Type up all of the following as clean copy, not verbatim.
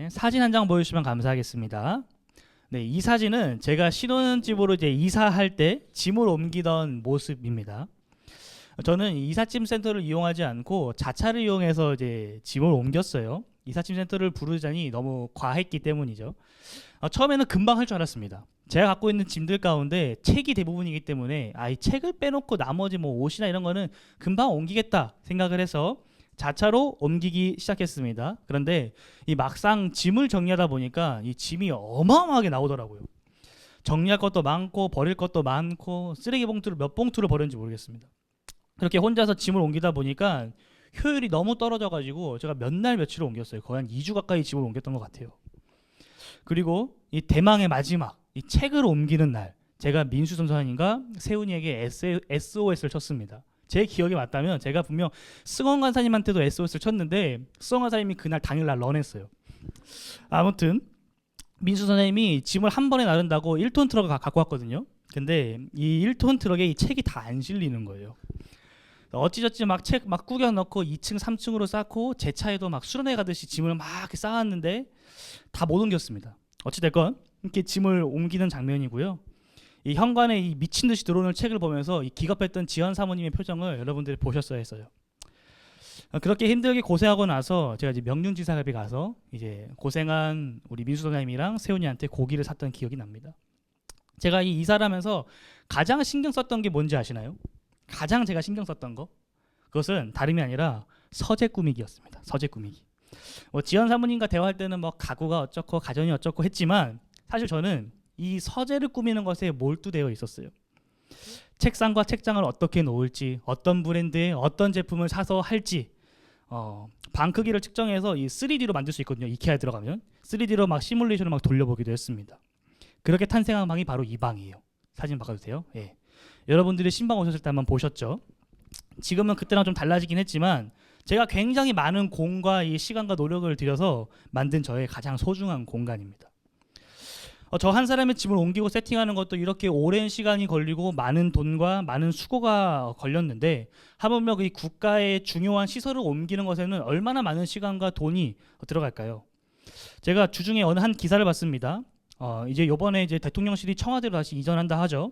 사진 한 장 보여주시면 감사하겠습니다. 네, 이 사진은 제가 신혼집으로 이제 이사할 때 짐을 옮기던 모습입니다. 저는 이삿짐 센터를 이용하지 않고 자차를 이용해서 이제 짐을 옮겼어요. 이삿짐 센터를 부르자니 너무 과했기 때문이죠. 처음에는 금방 할 줄 알았습니다. 제가 갖고 있는 짐들 가운데 책이 대부분이기 때문에 이 책을 빼놓고 나머지 뭐 옷이나 이런 거는 금방 옮기겠다 생각을 해서 자차로 옮기기 시작했습니다. 그런데 이 막상 짐을 정리하다 보니까 이 짐이 어마어마하게 나오더라고요. 정리할 것도 많고 버릴 것도 많고 쓰레기 봉투를 몇 봉투를 버렸는지 모르겠습니다. 그렇게 혼자서 짐을 옮기다 보니까 효율이 너무 떨어져가지고 제가 몇 날 며칠을 옮겼어요. 거의 한 2주 가까이 짐을 옮겼던 것 같아요. 그리고 이 대망의 마지막 이 책을 옮기는 날, 제가 민수 선사님과 세훈이에게 SOS를 쳤습니다. 제 기억에 맞다면 제가 분명 승원 간사님한테도 SOS를 쳤는데 승원 간사님이 그날 당일날 런했어요. 아무튼 민수 선생님이 짐을 한 번에 나른다고 1톤 트럭을 갖고 왔거든요. 근데 이 1톤 트럭에 이 책이 다 안 실리는 거예요. 어찌저찌 막 책 막 구겨 넣고 2층 3층으로 쌓고 제 차에도 막 수련회 가듯이 짐을 막 이렇게 쌓았는데 다 못 옮겼습니다. 어찌됐건 이렇게 짐을 옮기는 장면이고요. 이 현관에 이 미친 듯이 들어오는 책을 보면서 이 기겁했던 지연 사모님의 표정을 여러분들이 보셨어야 했어요. 그렇게 힘들게 고생하고 나서 제가 이제 명륜지사갑에 가서 이제 고생한 우리 민수 선생님이랑 세훈이한테 고기를 샀던 기억이 납니다. 제가 이 이사를 하면서 가장 신경 썼던 게 뭔지 아시나요? 가장 제가 신경 썼던 거? 그것은 다름이 아니라 서재 꾸미기였습니다. 서재 꾸미기. 지연 사모님과 대화할 때는 뭐 가구가 어쩌고 가전이 어쩌고 했지만 사실 저는 이 서재를 꾸미는 것에 몰두되어 있었어요. 책상과 책장을 어떻게 놓을지, 어떤 브랜드의 어떤 제품을 사서 할지, 방 크기를 측정해서 이 3D로 만들 수 있거든요. 이케아에 들어가면 3D로 막 시뮬레이션을 막 돌려보기도 했습니다. 그렇게 탄생한 방이 바로 이 방이에요. 사진 바꿔주세요. 예. 여러분들이 신방 오셨을 때 한번 보셨죠? 지금은 그때랑 좀 달라지긴 했지만 제가 굉장히 많은 공과 이 시간과 노력을 들여서 만든 저의 가장 소중한 공간입니다. 저 한 사람의 짐을 옮기고 세팅하는 것도 이렇게 오랜 시간이 걸리고 많은 돈과 많은 수고가 걸렸는데 하물며 이 국가의 중요한 시설을 옮기는 것에는 얼마나 많은 시간과 돈이 들어갈까요? 제가 주중에 어느 한 기사를 봤습니다. 이제 이번에 이제 대통령실이 청와대로 다시 이전한다 하죠.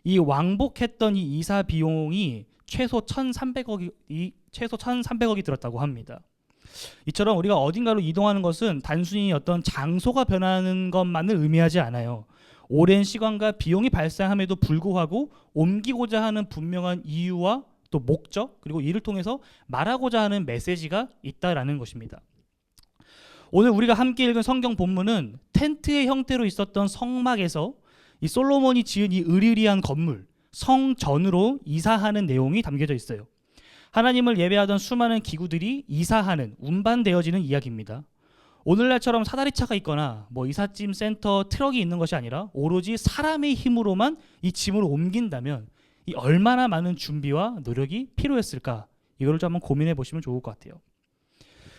이 왕복했던 이 이사 비용이 최소 1,300억이 들었다고 합니다. 이처럼 우리가 어딘가로 이동하는 것은 단순히 어떤 장소가 변하는 것만을 의미하지 않아요. 오랜 시간과 비용이 발생함에도 불구하고 옮기고자 하는 분명한 이유와 또 목적, 그리고 이를 통해서 말하고자 하는 메시지가 있다라는 것입니다. 오늘 우리가 함께 읽은 성경 본문은 텐트의 형태로 있었던 성막에서 이 솔로몬이 지은 이 으리으리한 건물, 성전으로 이사하는 내용이 담겨져 있어요. 하나님을 예배하던 수많은 기구들이 이사하는, 운반되어지는 이야기입니다. 오늘날처럼 사다리차가 있거나 뭐 이삿짐 센터 트럭이 있는 것이 아니라 오로지 사람의 힘으로만 이 짐을 옮긴다면 이 얼마나 많은 준비와 노력이 필요했을까? 이거를 좀 한번 고민해 보시면 좋을 것 같아요.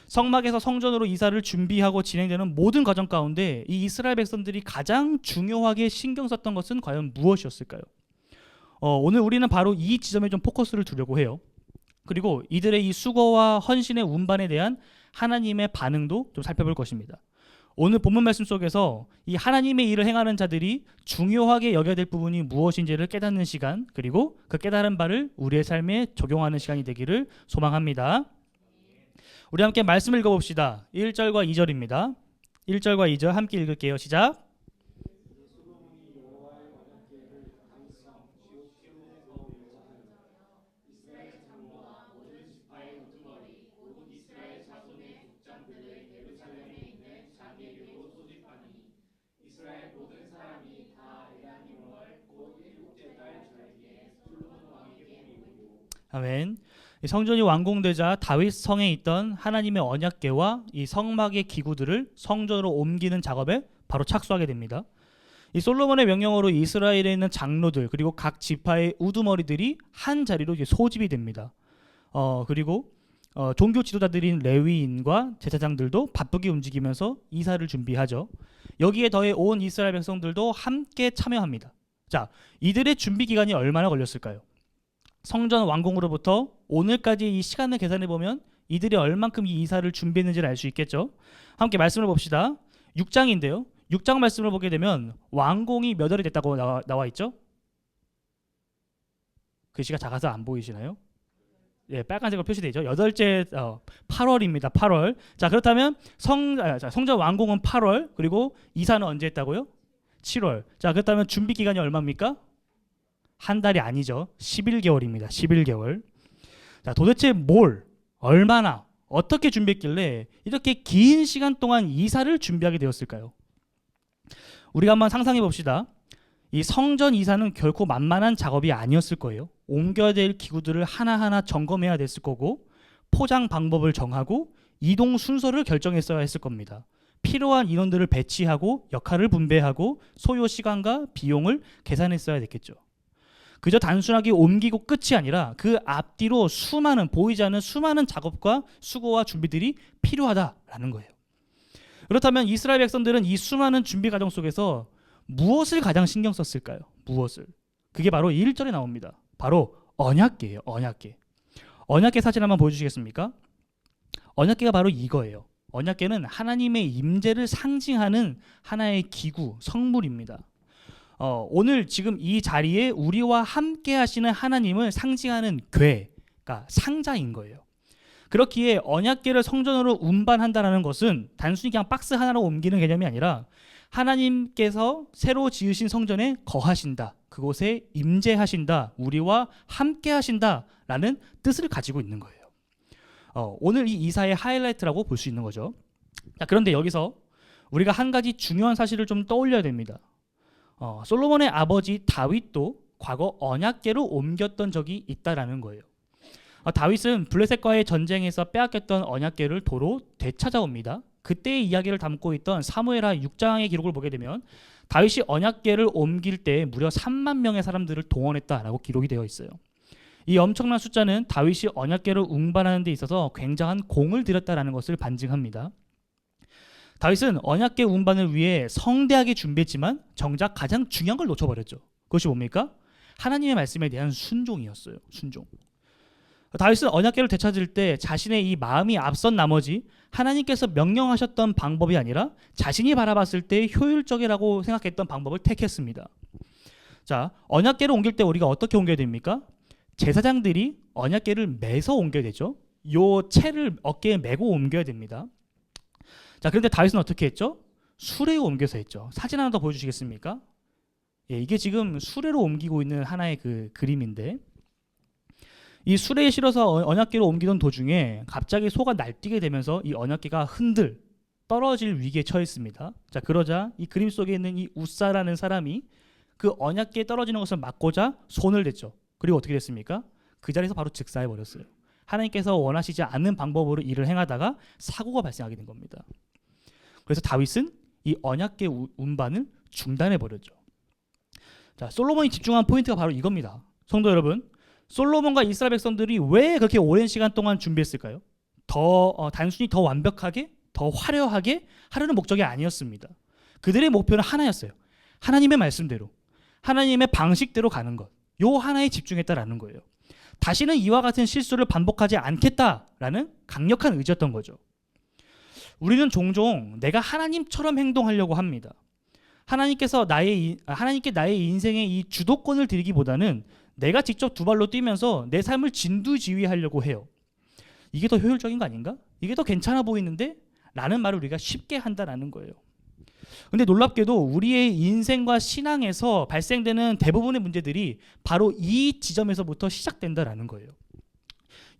성막에서 성전으로 이사를 준비하고 진행되는 모든 과정 가운데 이 이스라엘 백성들이 가장 중요하게 신경 썼던 것은 과연 무엇이었을까요? 오늘 우리는 바로 이 지점에 좀 포커스를 두려고 해요. 그리고 이들의 이 수고와 헌신의 운반에 대한 하나님의 반응도 좀 살펴볼 것입니다. 오늘 본문 말씀 속에서 이 하나님의 일을 행하는 자들이 중요하게 여겨야 될 부분이 무엇인지를 깨닫는 시간, 그리고 그 깨달은 바를 우리의 삶에 적용하는 시간이 되기를 소망합니다. 우리 함께 말씀 읽어봅시다. 1절과 2절입니다. 1절과 2절 함께 읽을게요. 시작. 아멘. 성전이 완공되자 다윗 성에 있던 하나님의 언약궤와 이 성막의 기구들을 성전으로 옮기는 작업에 바로 착수하게 됩니다. 이 솔로몬의 명령으로 이스라엘에 있는 장로들 그리고 각 지파의 우두머리들이 한 자리로 이제 소집이 됩니다. 그리고 종교 지도자들인 레위인과 제사장들도 바쁘게 움직이면서 이사를 준비하죠. 여기에 더해 온 이스라엘 백성들도 함께 참여합니다. 자, 이들의 준비 기간이 얼마나 걸렸을까요? 성전 완공으로부터 오늘까지 이 시간을 계산해 보면 이들이 얼만큼 이 이사를 준비했는지를 알 수 있겠죠. 함께 말씀을 봅시다. 6장인데요. 6장 말씀을 보게 되면 왕궁이 몇 월이 됐다고 나와 있죠? 글씨가 작아서 안 보이시나요? 예, 빨간색으로 표시되죠. 여덟째 8월입니다. 8월. 자, 그렇다면 성전 완공은 8월, 그리고 이사는 언제 했다고요? 7월. 자, 그렇다면 준비 기간이 얼마입니까? 한 달이 아니죠. 11개월입니다. 11개월. 자, 도대체 얼마나 어떻게 준비했길래 이렇게 긴 시간 동안 이사를 준비하게 되었을까요? 우리가 한번 상상해 봅시다. 이 성전 이사는 결코 만만한 작업이 아니었을 거예요. 옮겨야 될 기구들을 하나하나 점검해야 됐을 거고, 포장 방법을 정하고 이동 순서를 결정했어야 했을 겁니다. 필요한 인원들을 배치하고 역할을 분배하고 소요 시간과 비용을 계산했어야 됐겠죠. 그저 단순하게 옮기고 끝이 아니라 그 앞뒤로 보이지 않는 수많은 작업과 수고와 준비들이 필요하다라는 거예요. 그렇다면 이스라엘 백성들은 이 수많은 준비 과정 속에서 무엇을 가장 신경 썼을까요? 무엇을? 그게 바로 1절에 나옵니다. 바로 언약궤예요. 언약궤. 언약궤 사진 한번 보여주시겠습니까? 언약궤가 바로 이거예요. 언약궤는 하나님의 임재를 상징하는 하나의 기구, 성물입니다. 오늘 지금 이 자리에 우리와 함께 하시는 하나님을 상징하는 그러니까 상자인 거예요. 그렇기에 언약궤를 성전으로 운반한다는 것은 단순히 그냥 박스 하나로 옮기는 개념이 아니라 하나님께서 새로 지으신 성전에 거하신다, 그곳에 임재하신다, 우리와 함께 하신다라는 뜻을 가지고 있는 거예요. 오늘 이 이사의 하이라이트라고 볼 수 있는 거죠. 자, 그런데 여기서 우리가 한 가지 중요한 사실을 좀 떠올려야 됩니다. 솔로몬의 아버지 다윗도 과거 언약궤로 옮겼던 적이 있다라는 거예요. 다윗은 블레셋과의 전쟁에서 빼앗겼던 언약궤를 도로 되찾아옵니다. 그때의 이야기를 담고 있던 사무엘하 6장의 기록을 보게 되면 다윗이 언약궤를 옮길 때 무려 3만 명의 사람들을 동원했다라고 기록이 되어 있어요. 이 엄청난 숫자는 다윗이 언약궤를 운반하는 데 있어서 굉장한 공을 들였다라는 것을 반증합니다. 다윗은 언약궤 운반을 위해 성대하게 준비했지만 정작 가장 중요한 걸 놓쳐버렸죠. 그것이 뭡니까? 하나님의 말씀에 대한 순종이었어요. 순종. 다윗은 언약궤를 되찾을 때 자신의 이 마음이 앞선 나머지 하나님께서 명령하셨던 방법이 아니라 자신이 바라봤을 때 효율적이라고 생각했던 방법을 택했습니다. 자, 언약궤를 옮길 때 우리가 어떻게 옮겨야 됩니까? 제사장들이 언약궤를 매서 옮겨야 되죠. 요 채를 어깨에 메고 옮겨야 됩니다. 자, 그런데 다윗은 어떻게 했죠? 수레에 옮겨서 했죠. 사진 하나 더 보여주시겠습니까? 예, 이게 지금 수레로 옮기고 있는 하나의 그 그림인데, 이 수레에 실어서 언약궤로 옮기던 도중에 갑자기 소가 날뛰게 되면서 이 언약궤가 떨어질 위기에 처했습니다. 자, 그러자 이 그림 속에 있는 이 우사라는 사람이 그 언약궤에 떨어지는 것을 막고자 손을 댔죠. 그리고 어떻게 됐습니까? 그 자리에서 바로 즉사해 버렸어요. 하나님께서 원하시지 않는 방법으로 일을 행하다가 사고가 발생하게 된 겁니다. 그래서 다윗은 이 언약궤 운반을 중단해 버렸죠. 자, 솔로몬이 집중한 포인트가 바로 이겁니다. 성도 여러분, 솔로몬과 이스라엘 백성들이 왜 그렇게 오랜 시간 동안 준비했을까요? 단순히 더 완벽하게, 더 화려하게 하려는 목적이 아니었습니다. 그들의 목표는 하나였어요. 하나님의 말씀대로, 하나님의 방식대로 가는 것. 요 하나에 집중했다라는 거예요. 다시는 이와 같은 실수를 반복하지 않겠다라는 강력한 의지였던 거죠. 우리는 종종 내가 하나님처럼 행동하려고 합니다. 하나님께 나의 인생의 이 주도권을 드리기보다는 내가 직접 두 발로 뛰면서 내 삶을 진두지휘하려고 해요. 이게 더 효율적인 거 아닌가? 이게 더 괜찮아 보이는데? 라는 말을 우리가 쉽게 한다는 거예요. 근데 놀랍게도 우리의 인생과 신앙에서 발생되는 대부분의 문제들이 바로 이 지점에서부터 시작된다는 거예요.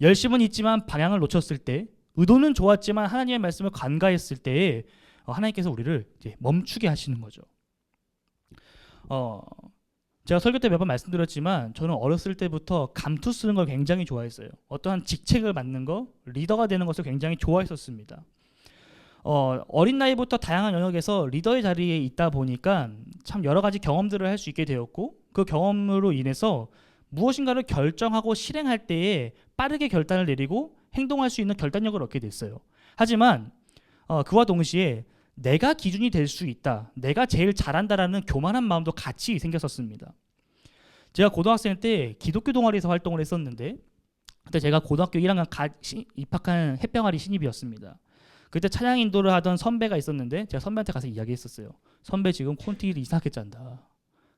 열심은 있지만 방향을 놓쳤을 때, 의도는 좋았지만 하나님의 말씀을 간과했을 때 하나님께서 우리를 이제 멈추게 하시는 거죠. 제가 설교 때 몇 번 말씀드렸지만 저는 어렸을 때부터 감투 쓰는 걸 굉장히 좋아했어요. 어떠한 직책을 맡는 거, 리더가 되는 것을 굉장히 좋아했었습니다. 어린 나이부터 다양한 영역에서 리더의 자리에 있다 보니까 참 여러 가지 경험들을 할 수 있게 되었고, 그 경험으로 인해서 무엇인가를 결정하고 실행할 때에 빠르게 결단을 내리고 행동할 수 있는 결단력을 얻게 됐어요. 하지만 그와 동시에 내가 기준이 될 수 있다, 내가 제일 잘한다라는 교만한 마음도 같이 생겼었습니다. 제가 고등학생 때 기독교 동아리에서 활동을 했었는데 그때 제가 고등학교 1학년 입학한 햇병아리 신입이었습니다. 그때 찬양 인도를 하던 선배가 있었는데 제가 선배한테 가서 이야기했었어요. 선배 지금 콘티를 이상하게 짠다.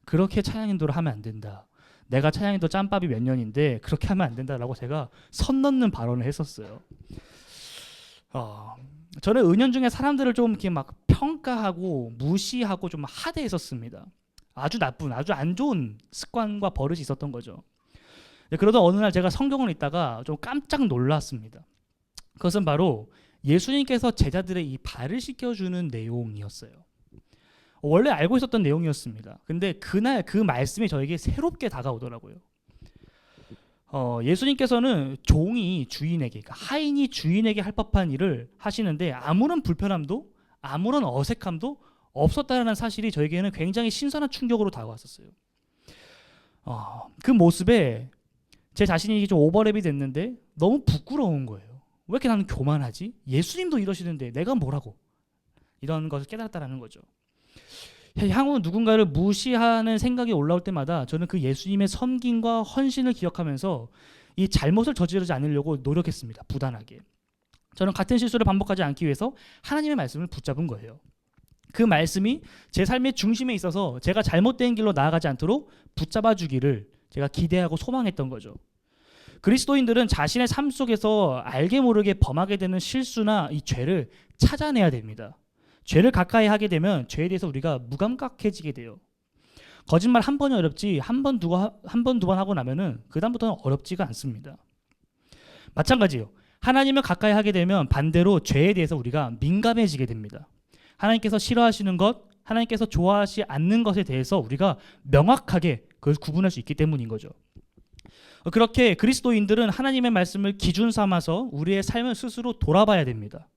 그렇게 찬양 인도를 하면 안 된다. 내가 찬양 인도 짬밥이 몇 년인데 그렇게 하면 안 된다라고 제가 선 넘는 발언을 했었어요. 저는 은연중에 사람들을 좀 이렇게 막 평가하고 무시하고 좀 하대했었습니다. 아주 나쁜, 아주 안 좋은 습관과 버릇이 있었던 거죠. 그러던 어느 날 제가 성경을 읽다가 좀 깜짝 놀랐습니다. 그것은 바로 예수님께서 제자들의 이 발을 씻겨주는 내용이었어요. 원래 알고 있었던 내용이었습니다. 근데 그날 그 말씀이 저에게 새롭게 다가오더라고요. 예수님께서는 종이 주인에게, 그러니까 하인이 주인에게 할 법한 일을 하시는데 아무런 불편함도 아무런 어색함도 없었다는 사실이 저에게는 굉장히 신선한 충격으로 다가왔었어요. 그 모습에 제 자신이 좀 오버랩이 됐는데 너무 부끄러운 거예요. 왜 이렇게 나는 교만하지? 예수님도 이러시는데 내가 뭐라고? 이런 것을 깨달았다는 거죠. 향후 누군가를 무시하는 생각이 올라올 때마다 저는 그 예수님의 섬김과 헌신을 기억하면서 이 잘못을 저지르지 않으려고 노력했습니다. 부단하게. 저는 같은 실수를 반복하지 않기 위해서 하나님의 말씀을 붙잡은 거예요. 그 말씀이 제 삶의 중심에 있어서 제가 잘못된 길로 나아가지 않도록 붙잡아 주기를 제가 기대하고 소망했던 거죠. 그리스도인들은 자신의 삶 속에서 알게 모르게 범하게 되는 실수나 이 죄를 찾아내야 됩니다. 죄를 가까이 하게 되면 죄에 대해서 우리가 무감각해지게 돼요. 거짓말 한 번이 어렵지 한 번 두 번 하고 나면은 그다음부터는 어렵지가 않습니다. 마찬가지예요. 하나님을 가까이 하게 되면 반대로 죄에 대해서 우리가 민감해지게 됩니다. 하나님께서 싫어하시는 것, 하나님께서 좋아하지 않는 것에 대해서 우리가 명확하게 그걸 구분할 수 있기 때문인 거죠. 그렇게 그리스도인들은 하나님의 말씀을 기준 삼아서 우리의 삶을 스스로 돌아봐야 됩니다.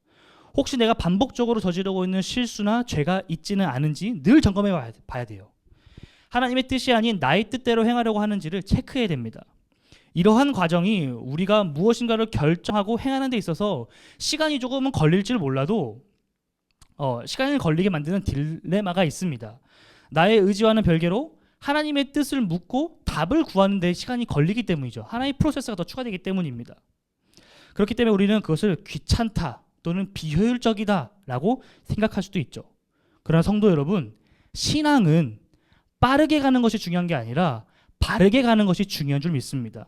혹시 내가 반복적으로 저지르고 있는 실수나 죄가 있지는 않은지 늘 점검해 봐야 돼요. 하나님의 뜻이 아닌 나의 뜻대로 행하려고 하는지를 체크해야 됩니다. 이러한 과정이 우리가 무엇인가를 결정하고 행하는 데 있어서 시간이 조금은 걸릴지 몰라도 시간이 걸리게 만드는 딜레마가 있습니다. 나의 의지와는 별개로 하나님의 뜻을 묻고 답을 구하는 데 시간이 걸리기 때문이죠. 하나의 프로세스가 더 추가되기 때문입니다. 그렇기 때문에 우리는 그것을 귀찮다 또는 비효율적이다라고 생각할 수도 있죠. 그러나 성도 여러분, 신앙은 빠르게 가는 것이 중요한 게 아니라 바르게 가는 것이 중요한 줄 믿습니다.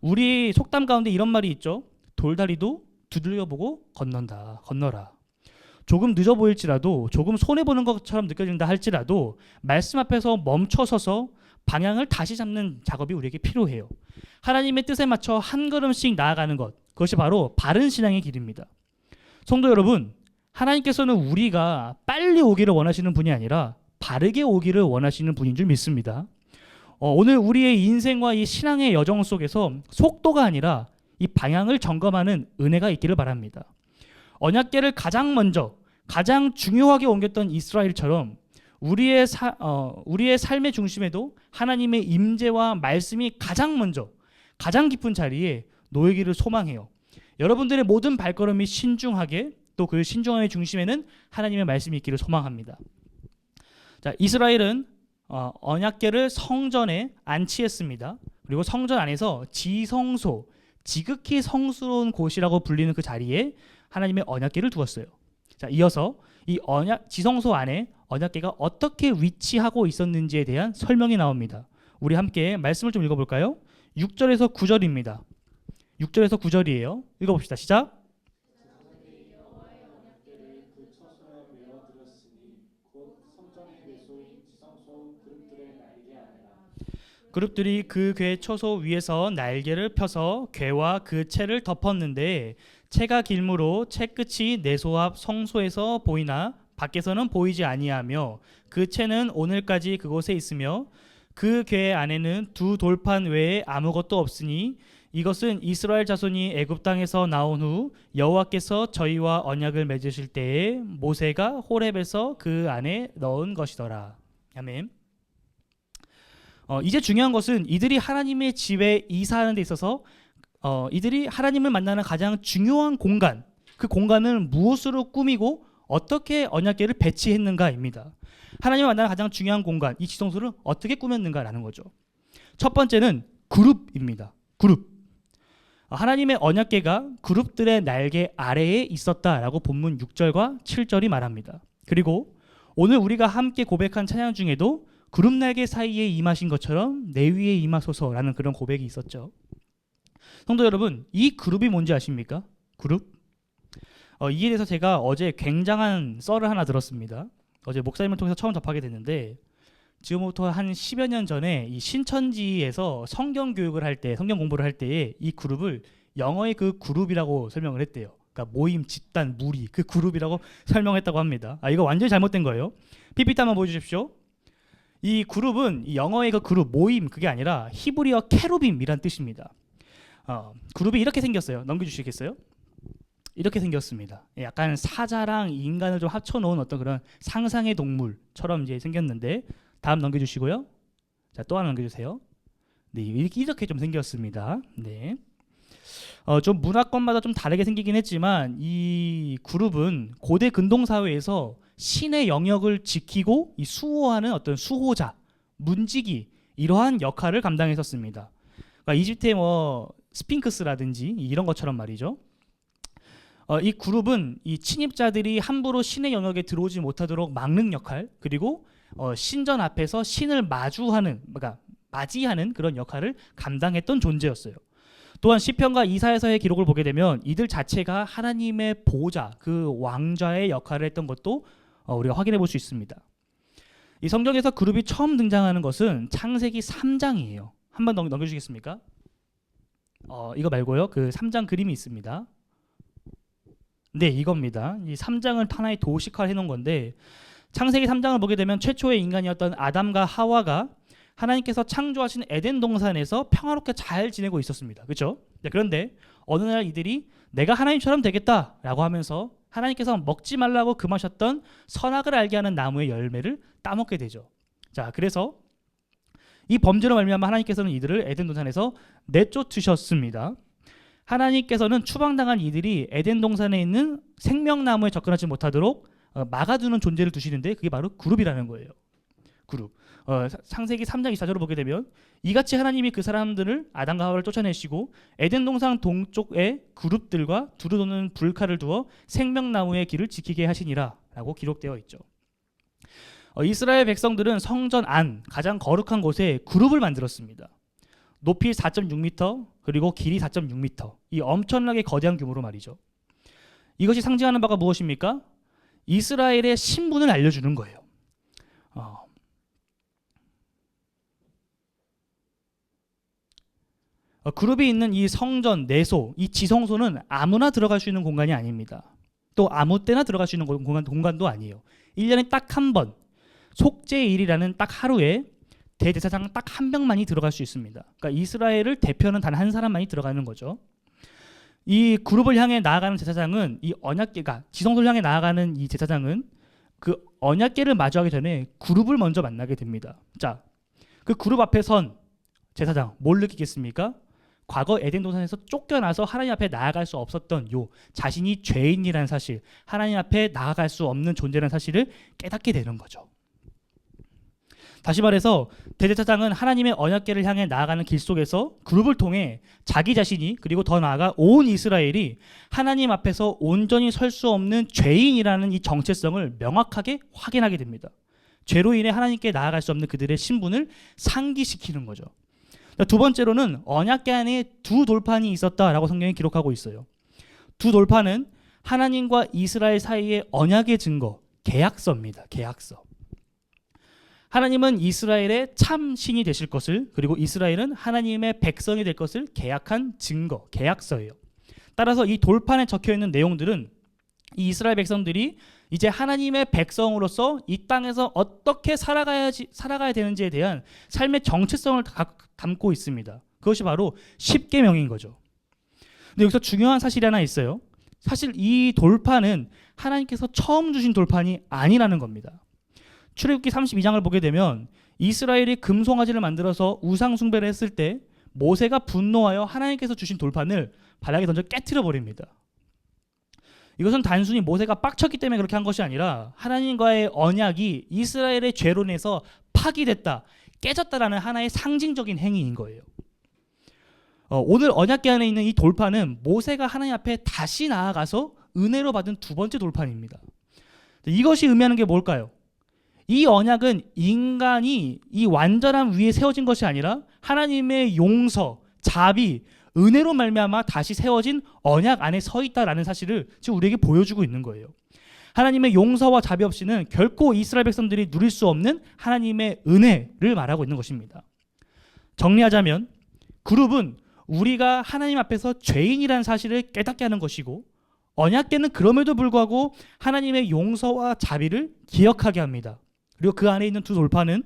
우리 속담 가운데 이런 말이 있죠. 돌다리도 두들겨보고 건너라. 조금 늦어 보일지라도, 조금 손해보는 것처럼 느껴진다 할지라도 말씀 앞에서 멈춰서서 방향을 다시 잡는 작업이 우리에게 필요해요. 하나님의 뜻에 맞춰 한 걸음씩 나아가는 것, 그것이 바로 바른 신앙의 길입니다. 성도 여러분, 하나님께서는 우리가 빨리 오기를 원하시는 분이 아니라 바르게 오기를 원하시는 분인 줄 믿습니다. 오늘 우리의 인생과 이 신앙의 여정 속에서 속도가 아니라 이 방향을 점검하는 은혜가 있기를 바랍니다. 언약궤를 가장 먼저, 가장 중요하게 옮겼던 이스라엘처럼 우리의 삶의 중심에도 하나님의 임재와 말씀이 가장 먼저, 가장 깊은 자리에 놓이기를 소망해요. 여러분들의 모든 발걸음이 신중하게, 또 그 신중함의 중심에는 하나님의 말씀이 있기를 소망합니다. 자, 이스라엘은 언약궤를 성전에 안치했습니다. 그리고 성전 안에서 지성소, 지극히 성스러운 곳이라고 불리는 그 자리에 하나님의 언약궤를 두었어요. 자, 이어서 이 지성소 안에 언약궤가 어떻게 위치하고 있었는지에 대한 설명이 나옵니다. 우리 함께 말씀을 좀 읽어볼까요? 6절에서 9절입니다. 6절에서 9절이에요. 읽어봅시다. 시작. 그룹들이 그 궤 초소 위에서 날개를 펴서 궤와 그 채를 덮었는데 채가 길므로 채 끝이 내소 앞 성소에서 보이나 밖에서는 보이지 아니하며 그 채는 오늘까지 그곳에 있으며 그 궤 안에는 두 돌판 외에 아무것도 없으니 이것은 이스라엘 자손이 애굽 땅에서 나온 후 여호와께서 저희와 언약을 맺으실 때에 모세가 호렙에서 그 안에 넣은 것이더라. 아멘. 이제 중요한 것은 이들이 하나님의 집에 이사하는 데 있어서 이들이 하나님을 만나는 가장 중요한 공간, 그 공간을 무엇으로 꾸미고 어떻게 언약궤를 배치했는가입니다. 하나님을 만나는 가장 중요한 공간, 이 지성소를 어떻게 꾸몄는가라는 거죠. 첫 번째는 그룹입니다. 그룹. 하나님의 언약궤가 그룹들의 날개 아래에 있었다라고 본문 6절과 7절이 말합니다. 그리고 오늘 우리가 함께 고백한 찬양 중에도 그룹 날개 사이에 임하신 것처럼 내 위에 임하소서라는 그런 고백이 있었죠. 성도 여러분, 이 그룹이 뭔지 아십니까? 그룹? 이에 대해서 제가 어제 굉장한 썰을 하나 들었습니다. 어제 목사님을 통해서 처음 접하게 됐는데, 지금부터 한 10여 년 전에 이 신천지에서 성경 교육을 할 때, 성경 공부를 할 때에 이 그룹을 영어의 그 그룹이라고 설명을 했대요. 그러니까 모임, 집단, 무리, 그 그룹이라고 설명했다고 합니다. 이거 완전히 잘못된 거예요. PPT 한번 보여주십시오. 이 그룹은 이 영어의 그 그룹, 모임, 그게 아니라 히브리어 케루빔이란 뜻입니다. 그룹이 이렇게 생겼어요. 넘겨주시겠어요? 이렇게 생겼습니다. 약간 사자랑 인간을 좀 합쳐놓은 어떤 그런 상상의 동물처럼 이제 생겼는데, 다음 넘겨주시고요. 자, 또 하나 넘겨주세요. 네, 이렇게 좀 생겼습니다. 네. 좀 문화권마다 좀 다르게 생기긴 했지만 이 그룹은 고대 근동 사회에서 신의 영역을 지키고 이 수호하는 어떤 수호자, 문지기, 이러한 역할을 감당했었습니다. 그러니까 이집트의 스핑크스라든지 이런 것처럼 말이죠. 이 그룹은 이 침입자들이 함부로 신의 영역에 들어오지 못하도록 막는 역할, 그리고 신전 앞에서 신을 그러니까 맞이하는 그런 역할을 감당했던 존재였어요. 또한 시편과 이사야서의 기록을 보게 되면 이들 자체가 하나님의 보호자, 그 왕좌의 역할을 했던 것도 우리가 확인해 볼 수 있습니다. 이 성경에서 그룹이 처음 등장하는 것은 창세기 3장이에요. 한번 넘겨주시겠습니까? 이거 말고요. 그 3장 그림이 있습니다. 네, 이겁니다. 이 3장을 하나의 도식화를 해놓은 건데, 창세기 3장을 보게 되면 최초의 인간이었던 아담과 하와가 하나님께서 창조하신 에덴 동산에서 평화롭게 잘 지내고 있었습니다. 그렇죠? 네, 그런데 어느 날 이들이 내가 하나님처럼 되겠다라고 하면서 하나님께서 먹지 말라고 금하셨던 선악을 알게 하는 나무의 열매를 따먹게 되죠. 자, 그래서 이 범죄로 말미암아 하나님께서는 이들을 에덴 동산에서 내쫓으셨습니다. 하나님께서는 추방당한 이들이 에덴 동산에 있는 생명나무에 접근하지 못하도록 막아두는 존재를 두시는데, 그게 바로 그룹이라는 거예요. 그룹. 창세기 3장 24절을 보게 되면 이같이 하나님이 그 사람들을, 아담과 하와를 쫓아내시고 에덴 동산 동쪽에 그룹들과 두루도는 불칼을 두어 생명나무의 길을 지키게 하시니라 라고 기록되어 있죠. 이스라엘 백성들은 성전 안 가장 거룩한 곳에 그룹을 만들었습니다. 높이 4.6m 그리고 길이 4.6m, 이 엄청나게 거대한 규모로 말이죠. 이것이 상징하는 바가 무엇입니까? 이스라엘의 신분을 알려주는 거예요. 그룹이 있는 이 성전, 내소, 이 지성소는 아무나 들어갈 수 있는 공간이 아닙니다. 또 아무 때나 들어갈 수 있는 공간도 아니에요. 1년에 딱 한 번, 속죄일이라는 딱 하루에 대제사장 딱 한 명만이 들어갈 수 있습니다. 그러니까 이스라엘을 대표하는 단 한 사람만이 들어가는 거죠. 이 그룹을 향해 나아가는 제사장은, 이 언약궤가 지성소를 향해 나아가는 이 제사장은 그 언약궤를 마주하기 전에 그룹을 먼저 만나게 됩니다. 자, 그 그룹 앞에 선 제사장 뭘 느끼겠습니까? 과거 에덴 동산에서 쫓겨나서 하나님 앞에 나아갈 수 없었던 자신이 죄인이라는 사실, 하나님 앞에 나아갈 수 없는 존재라는 사실을 깨닫게 되는 거죠. 다시 말해서 대제사장은 하나님의 언약궤를 향해 나아가는 길 속에서 그룹을 통해 자기 자신이, 그리고 더 나아가 온 이스라엘이 하나님 앞에서 온전히 설 수 없는 죄인이라는 이 정체성을 명확하게 확인하게 됩니다. 죄로 인해 하나님께 나아갈 수 없는 그들의 신분을 상기시키는 거죠. 두 번째로는 언약궤 안에 두 돌판이 있었다라고 성경이 기록하고 있어요. 두 돌판은 하나님과 이스라엘 사이의 언약의 증거, 계약서입니다. 계약서. 하나님은 이스라엘의 참 신이 되실 것을, 그리고 이스라엘은 하나님의 백성이 될 것을 계약한 증거, 계약서예요. 따라서 이 돌판에 적혀있는 내용들은 이 이스라엘 백성들이 이제 하나님의 백성으로서 이 땅에서 어떻게 살아가야 되는지에 대한 삶의 정체성을 담고 있습니다. 그것이 바로 십계명인 거죠. 근데 여기서 중요한 사실이 하나 있어요. 사실 이 돌판은 하나님께서 처음 주신 돌판이 아니라는 겁니다. 출애굽기 32장을 보게 되면 이스라엘이 금송아지를 만들어서 우상 숭배를 했을 때 모세가 분노하여 하나님께서 주신 돌판을 바닥에 던져 깨트려 버립니다. 이것은 단순히 모세가 빡쳤기 때문에 그렇게 한 것이 아니라 하나님과의 언약이 이스라엘의 죄로 인해서 파기됐다, 깨졌다라는 하나의 상징적인 행위인 거예요. 오늘 언약궤 안에 있는 이 돌판은 모세가 하나님 앞에 다시 나아가서 은혜로 받은 두 번째 돌판입니다. 이것이 의미하는 게 뭘까요? 이 언약은 인간이 이 완전함 위에 세워진 것이 아니라 하나님의 용서, 자비, 은혜로 말미암아 다시 세워진 언약 안에 서 있다라는 사실을 지금 우리에게 보여주고 있는 거예요. 하나님의 용서와 자비 없이는 결코 이스라엘 백성들이 누릴 수 없는 하나님의 은혜를 말하고 있는 것입니다. 정리하자면 그룹은 우리가 하나님 앞에서 죄인이라는 사실을 깨닫게 하는 것이고, 언약궤는 그럼에도 불구하고 하나님의 용서와 자비를 기억하게 합니다. 그리고 그 안에 있는 두 돌판은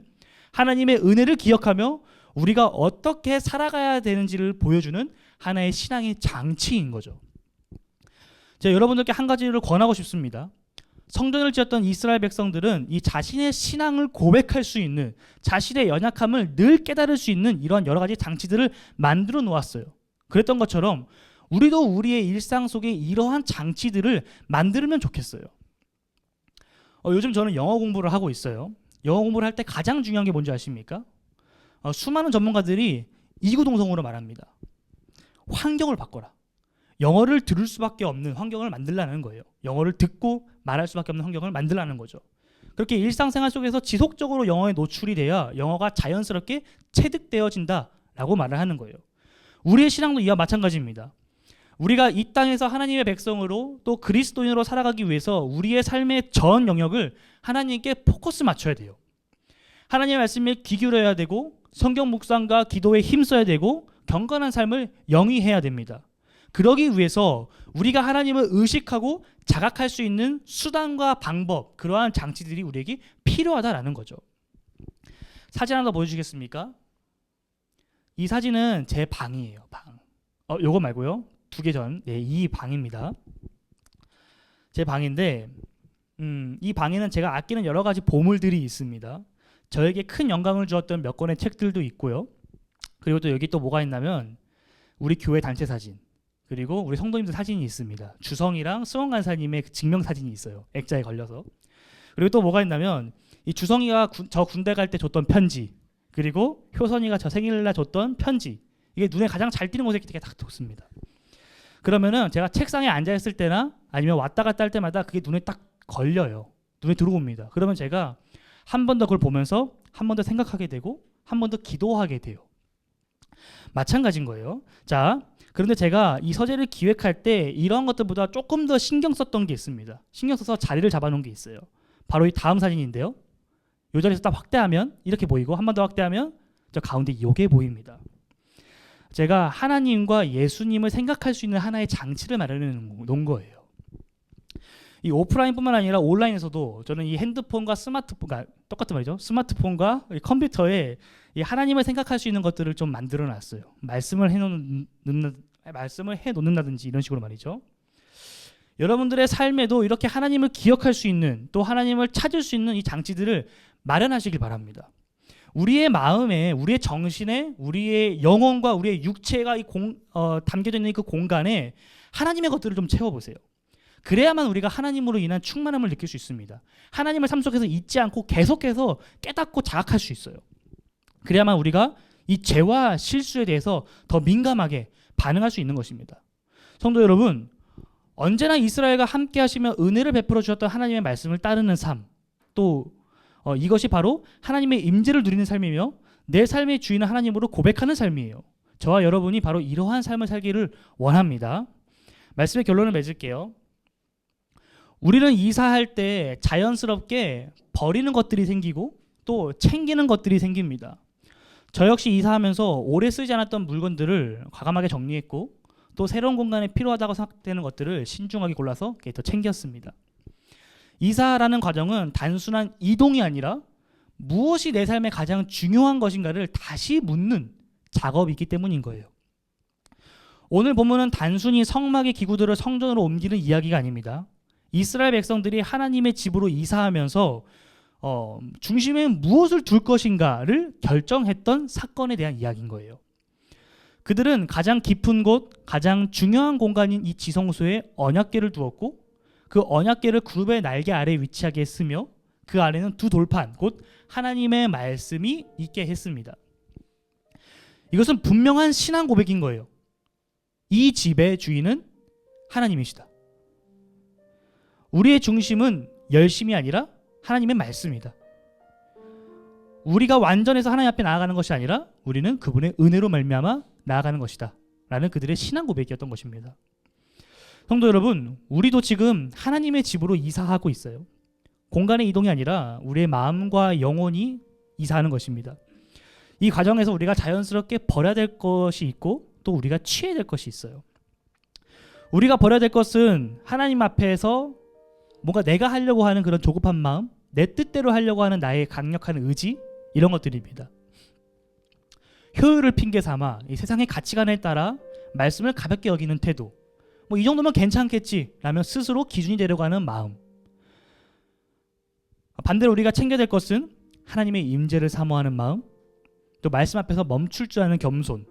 하나님의 은혜를 기억하며 우리가 어떻게 살아가야 되는지를 보여주는 하나의 신앙의 장치인 거죠. 제가 여러분들께 한 가지를 권하고 싶습니다. 성전을 지었던 이스라엘 백성들은 이 자신의 신앙을 고백할 수 있는, 자신의 연약함을 늘 깨달을 수 있는 이러한 여러 가지 장치들을 만들어 놓았어요. 그랬던 것처럼 우리도 우리의 일상 속에 이러한 장치들을 만들면 좋겠어요. 요즘 저는 영어 공부를 하고 있어요. 영어 공부를 할 때 가장 중요한 게 뭔지 아십니까? 수많은 전문가들이 이구동성으로 말합니다. 환경을 바꿔라. 영어를 들을 수밖에 없는 환경을 만들라는 거예요. 영어를 듣고 말할 수밖에 없는 환경을 만들라는 거죠. 그렇게 일상생활 속에서 지속적으로 영어에 노출이 돼야 영어가 자연스럽게 체득되어진다라고 말을 하는 거예요. 우리의 신앙도 이와 마찬가지입니다. 우리가 이 땅에서 하나님의 백성으로 또 그리스도인으로 살아가기 위해서 우리의 삶의 전 영역을 하나님께 포커스 맞춰야 돼요. 하나님의 말씀에 귀 기울여야 되고, 성경 묵상과 기도에 힘써야 되고, 경건한 삶을 영위해야 됩니다. 그러기 위해서 우리가 하나님을 의식하고 자각할 수 있는 수단과 방법, 그러한 장치들이 우리에게 필요하다라는 거죠. 사진 하나 더 보여주시겠습니까? 이 사진은 제 방이에요. 방. 요거 말고요. 2개 전, 이 방입니다. 제 방인데, 이 방에는 제가 아끼는 여러 가지 보물들이 있습니다. 저에게 큰 영광을 주었던 몇 권의 책들도 있고요. 그리고 또 여기 또 뭐가 있냐면 우리 교회 단체 사진, 그리고 우리 성도님들 사진이 있습니다. 주성이랑 수원 간사님의 증명 사진이 있어요. 액자에 걸려서. 그리고 또 뭐가 있냐면 이 주성이가 저 군대 갈 때 줬던 편지, 그리고 효선이가 저 생일날 줬던 편지, 이게 눈에 가장 잘 띄는 곳에 이렇게 딱 뒀습니다. 그러면은 제가 책상에 앉아 있을 때나 아니면 왔다 갔다 할 때마다 그게 눈에 딱 걸려요. 눈에 들어옵니다. 그러면 제가 한 번 더 그걸 보면서 한 번 더 생각하게 되고 한 번 더 기도하게 돼요. 마찬가지인 거예요. 자, 그런데 제가 이 서재를 기획할 때 이런 것들보다 조금 더 신경 썼던 게 있습니다. 신경 써서 자리를 잡아놓은 게 있어요. 바로 이 다음 사진인데요. 이 자리에서 딱 확대하면 이렇게 보이고, 한 번 더 확대하면 저 가운데 이게 보입니다. 제가 하나님과 예수님을 생각할 수 있는 하나의 장치를 마련해 놓은 거예요. 이 오프라인뿐만 아니라 온라인에서도 저는 이 핸드폰과 스마트폰과 똑같은 말이죠. 스마트폰과 컴퓨터에 이 하나님을 생각할 수 있는 것들을 좀 만들어 놨어요. 말씀을 해놓는다든지 이런 식으로 말이죠. 여러분들의 삶에도 이렇게 하나님을 기억할 수 있는, 또 하나님을 찾을 수 있는 이 장치들을 마련하시길 바랍니다. 우리의 마음에, 우리의 정신에, 우리의 영혼과 우리의 육체가 담겨져 있는 그 공간에 하나님의 것들을 좀 채워보세요. 그래야만 우리가 하나님으로 인한 충만함을 느낄 수 있습니다. 하나님을 삶 속에서 잊지 않고 계속해서 깨닫고 자각할 수 있어요. 그래야만 우리가 이 죄와 실수에 대해서 더 민감하게 반응할 수 있는 것입니다. 성도 여러분, 언제나 이스라엘과 함께 하시며 은혜를 베풀어 주셨던 하나님의 말씀을 따르는 삶, 또 이것이 바로 하나님의 임재를 누리는 삶이며 내 삶의 주인은 하나님으로 고백하는 삶이에요. 저와 여러분이 바로 이러한 삶을 살기를 원합니다. 말씀의 결론을 맺을게요. 우리는 이사할 때 자연스럽게 버리는 것들이 생기고 또 챙기는 것들이 생깁니다. 저 역시 이사하면서 오래 쓰지 않았던 물건들을 과감하게 정리했고, 또 새로운 공간에 필요하다고 생각되는 것들을 신중하게 골라서 더 챙겼습니다. 이사라는 과정은 단순한 이동이 아니라 무엇이 내 삶에 가장 중요한 것인가를 다시 묻는 작업이기 때문인 거예요. 오늘 본문은 단순히 성막의 기구들을 성전으로 옮기는 이야기가 아닙니다. 이스라엘 백성들이 하나님의 집으로 이사하면서 중심에 무엇을 둘 것인가를 결정했던 사건에 대한 이야기인 거예요. 그들은 가장 깊은 곳, 가장 중요한 공간인 이 지성소에 언약궤를 두었고, 그 언약궤를 그룹의 날개 아래 위치하게 했으며 그 아래는 두 돌판, 곧 하나님의 말씀이 있게 했습니다. 이것은 분명한 신앙 고백인 거예요. 이 집의 주인은 하나님이시다. 우리의 중심은 열심이 아니라 하나님의 말씀이다. 우리가 완전해서 하나님 앞에 나아가는 것이 아니라 우리는 그분의 은혜로 말미암아 나아가는 것이다 라는 그들의 신앙 고백이었던 것입니다. 성도 여러분, 우리도 지금 하나님의 집으로 이사하고 있어요. 공간의 이동이 아니라 우리의 마음과 영혼이 이사하는 것입니다. 이 과정에서 우리가 자연스럽게 버려야 될 것이 있고 또 우리가 취해야 될 것이 있어요. 우리가 버려야 될 것은 하나님 앞에서 뭔가 내가 하려고 하는 그런 조급한 마음, 내 뜻대로 하려고 하는 나의 강력한 의지, 이런 것들입니다. 효율을 핑계 삼아 이 세상의 가치관에 따라 말씀을 가볍게 여기는 태도, 뭐 이 정도면 괜찮겠지 라며 스스로 기준이 되려고 하는 마음. 반대로 우리가 챙겨야 될 것은 하나님의 임재를 사모하는 마음, 또 말씀 앞에서 멈출 줄 아는 겸손,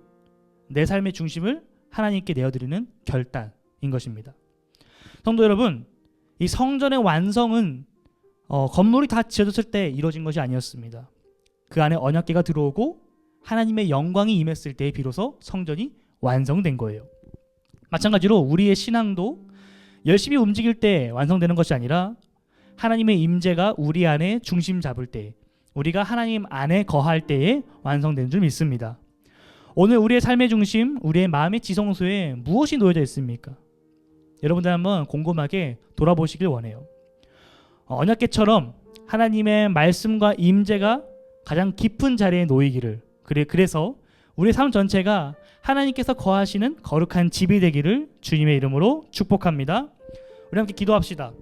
내 삶의 중심을 하나님께 내어드리는 결단인 것입니다. 성도 여러분, 이 성전의 완성은 건물이 다 지어졌을 때 이루어진 것이 아니었습니다. 그 안에 언약궤가 들어오고 하나님의 영광이 임했을 때 비로소 성전이 완성된 거예요. 마찬가지로 우리의 신앙도 열심히 움직일 때 완성되는 것이 아니라 하나님의 임재가 우리 안에 중심 잡을 때, 우리가 하나님 안에 거할 때에 완성되는 줄 믿습니다. 오늘 우리의 삶의 중심, 우리의 마음의 지성소에 무엇이 놓여져 있습니까? 여러분들 한번 곰곰하게 돌아보시길 원해요. 언약궤처럼 하나님의 말씀과 임재가 가장 깊은 자리에 놓이기를, 그래서 우리 삶 전체가 하나님께서 거하시는 거룩한 집이 되기를 주님의 이름으로 축복합니다. 우리 함께 기도합시다.